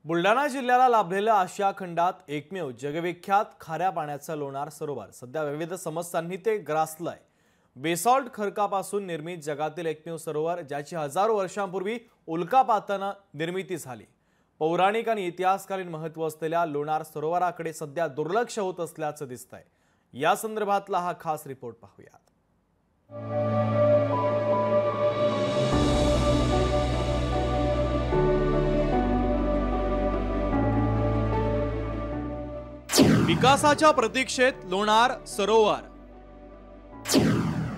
बुलढाणा जिल्ह्याला लाभलेलं आशिया खंडात एकमेव जगविख्यात खाऱ्या पाण्याचं लोणार सरोवर सध्या विविध समस्यांनी ते ग्रासलंय। बेसॉल्ट खडकापासून निर्मित जगातील एकमेव सरोवर ज्याची हजारो वर्षांपूर्वी उल्कापाताने निर्मिती झाली। पौराणिक आणि इतिहासकालीन महत्त्व असलेल्या लोणार सरोवराकडे सध्या दुर्लक्ष होत असल्याचं दिसतंय। या संदर्भातला हा खास रिपोर्ट पाहूया। विकासाच्या प्रतीक्षेत लोणार सरोवर।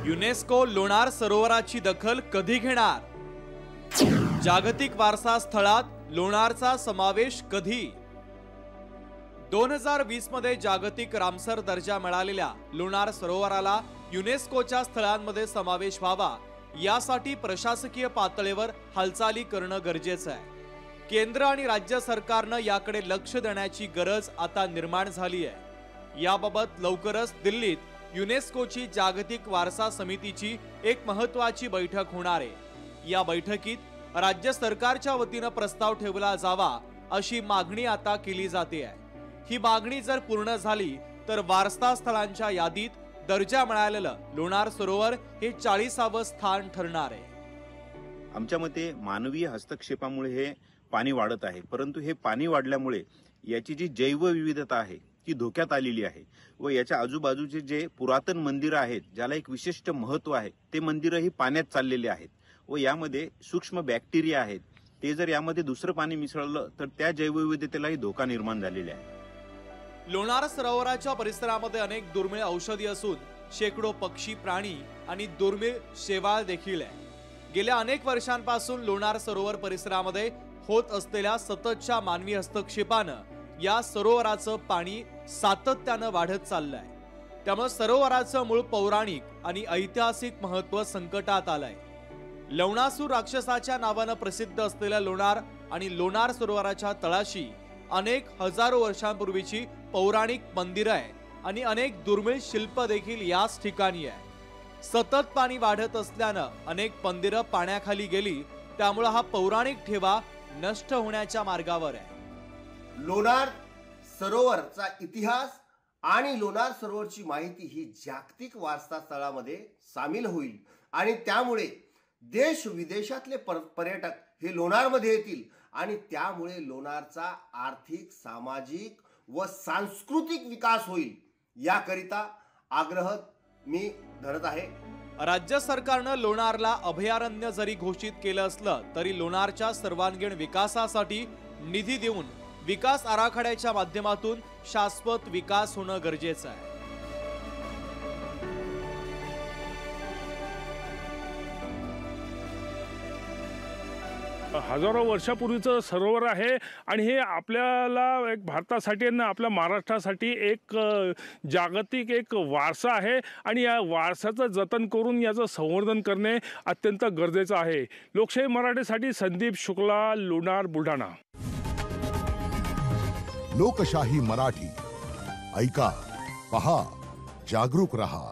युनेस्को लोणार सरोवराची दखल कधी घेणार? जागतिक वारसा स्थळात लोणारचा समावेश कधी? 2020 मध्ये जागतिक रामसर दर्जा मिळालेल्या लोणार सरोवराला युनेस्कोच्या स्थळांमध्ये समावेश व्हावा यासाठी प्रशासकीय पातळीवर हालचाली करणं गरजेचं आहे। केंद्र आणि राज्य सरकारनं याकडे लक्ष देण्याची गरज आता निर्माण झाली आहे। याबाबत लवकरच दिल्लीत युनेस्कोची जागतिक वारसा समितीची एक महत्त्वाची बैठक होणार आहे। या बैठकीत राज्य सरकारच्या वतीनं प्रस्ताव ठेवला जावा अशी मागणी आता केली जाते आहे। ही मागणी जर पूर्ण झाली तर वारसा स्थळांच्या यादीत दर्जा मिळालेलं लोणार सरोवर हे 40वे स्थान ठरणार आहे। आमच्या मते मानवीय हस्तक्षेपामुळे हे पाणी वाढत आहे, परंतु हे पाणी वाढल्यामुळे याची जी जैवविविधता आहे ती धोक्यात आलेली आहे व याच्या आजूबाजूचे जे पुरातन मंदिरं आहेत ज्याला एक विशिष्ट महत्त्व आहे ते मंदिरही पाण्यात चाललेले आहेत व यामध्ये सूक्ष्म बॅक्टेरिया आहेत। ते जर यामध्ये दुसरं पाणी मिसळलं तर त्या जैवविविधतेलाही धोका निर्माण झालेला आहे। लोणार सरोवराच्या परिसरामध्ये अनेक दुर्मिळ औषधी असून शेकडो पक्षी, प्राणी आणि दुर्मिळ शेवाळ देखील आहे। गेल्या अनेक वर्षांपासून लोणार सरोवर परिसरामध्ये होत असलेल्या सततच्या मानवी हस्तक्षेपानं या सरोवराचं पाणी सातत्यानं वाढत चाललंय। त्यामुळे सरोवराचं मूळ पौराणिक आणि ऐतिहासिक महत्त्व संकटात आलंय। लवणासूर राक्षसाच्या नावानं प्रसिद्ध असलेल्या लोणार आणि लोणार सरोवराच्या तळाशी अनेक हजारो वर्षांपूर्वीची पौराणिक मंदिरं आहे आणि अनेक दुर्मिळ शिल्प देखील याच ठिकाणी आहे। सतत पाणी वाढत असल्यानं अनेक मंदिरं पाण्याखाली गेली, त्यामुळे हा पौराणिक ठेवा नष्ट होण्याच्या मार्गावर आहे। लोणार सरोवरचा इतिहास आणि लोणार सरोवरची माहिती ही जागतिक वारसा स्थळामध्ये सामील होईल आणि त्यामुळे देश विदेशातले पर्यटक हे लोणारमध्ये येतील आणि त्यामुळे लोणारचा आर्थिक, सामाजिक व सांस्कृतिक विकास होईल। याकरिता आग्रह मी धरत आहे। राज्य सरकारनं लोणारला अभयारण्य जरी घोषित केलं असलं तरी लोणारच्या सर्वांगीण विकासासाठी निधी देऊन विकास आराखड्याच्या माध्यमातून शाश्वत विकास होणं गरजेचं आहे। हजारो वर्षापूर्वीचं सरोवर आहे आणि हे आपल्याला एक भारतासाठी आणि आपल्या महाराष्ट्रासाठी एक जागतिक एक वारसा आहे आणि या वारसाचं जतन करून याचं संवर्धन करणे अत्यंत गरजेचं आहे। लोकशाही मराठीसाठी संदीप शुक्ला, लोणार, बुलढाणा। लोकशाही मराठी ऐका, पहा, जागरूक रहा।